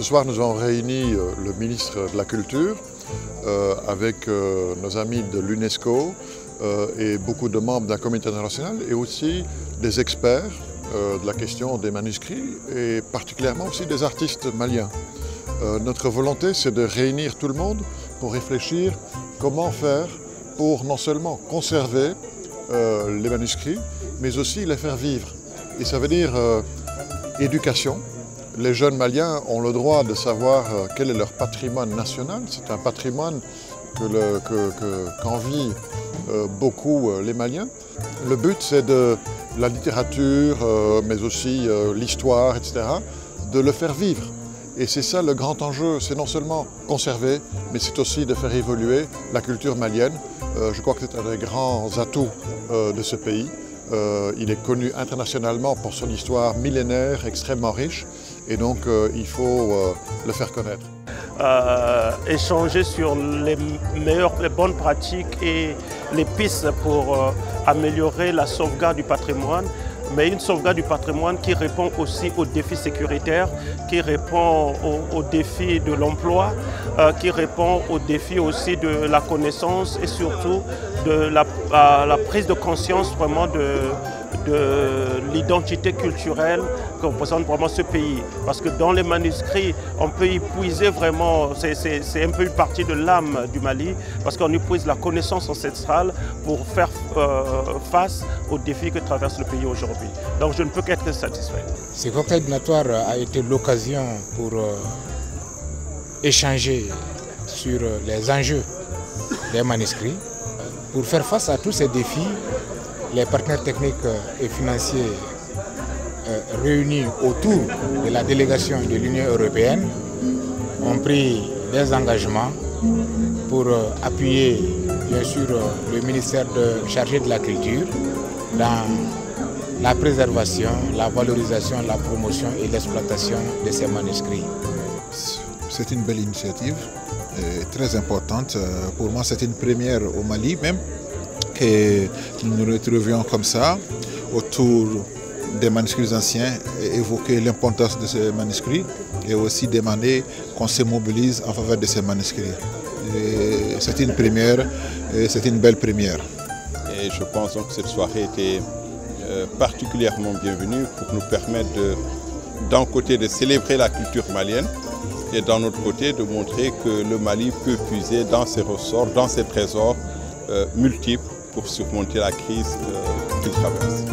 soir, nous avons réuni le ministre de la Culture avec nos amis de l'UNESCO et beaucoup de membres d'un comité international et aussi des experts de la question des manuscrits et particulièrement aussi des artistes maliens. Notre volonté, c'est de réunir tout le monde pour réfléchir comment faire pour non seulement conserver les manuscrits, mais aussi les faire vivre. Et ça veut dire éducation. Les jeunes Maliens ont le droit de savoir quel est leur patrimoine national. C'est un patrimoine qu'envient beaucoup les Maliens. Le but, c'est de la littérature, mais aussi l'histoire, etc., de le faire vivre. Et c'est ça le grand enjeu, c'est non seulement conserver, mais c'est aussi de faire évoluer la culture malienne. Je crois que c'est un des grands atouts de ce pays. Il est connu internationalement pour son histoire millénaire, extrêmement riche, et donc il faut le faire connaître. Échanger sur les bonnes pratiques et les pistes pour améliorer la sauvegarde du patrimoine, mais une sauvegarde du patrimoine qui répond aussi aux défis sécuritaires, qui répond aux défis de l'emploi, qui répond aux défis aussi de la connaissance et surtout de la prise de conscience vraiment de l'identité culturelle que représente vraiment ce pays. Parce que dans les manuscrits, on peut y puiser vraiment, c'est un peu une partie de l'âme du Mali, parce qu'on y puise la connaissance ancestrale pour faire face aux défis que traverse le pays aujourd'hui. Donc je ne peux qu'être satisfait. Ce cocktail dînatoire a été l'occasion pour échanger sur les enjeux des manuscrits. Pour faire face à tous ces défis, les partenaires techniques et financiers réunis autour de la délégation de l'Union européenne ont pris des engagements pour appuyer bien sûr le ministère chargé de la culture dans la préservation, la valorisation, la promotion et l'exploitation de ces manuscrits. C'est une belle initiative, très importante. Pour moi, c'est une première au Mali même, que nous nous retrouvions comme ça autour des manuscrits anciens et évoquer l'importance de ces manuscrits et aussi demander qu'on se mobilise en faveur de ces manuscrits. C'est une première, c'est une belle première. Et je pense donc que cette soirée était particulièrement bienvenue pour nous permettre d'un côté de célébrer la culture malienne et d'un autre côté de montrer que le Mali peut puiser dans ses ressorts, dans ses trésors multiples pour surmonter la crise qu'il traverse.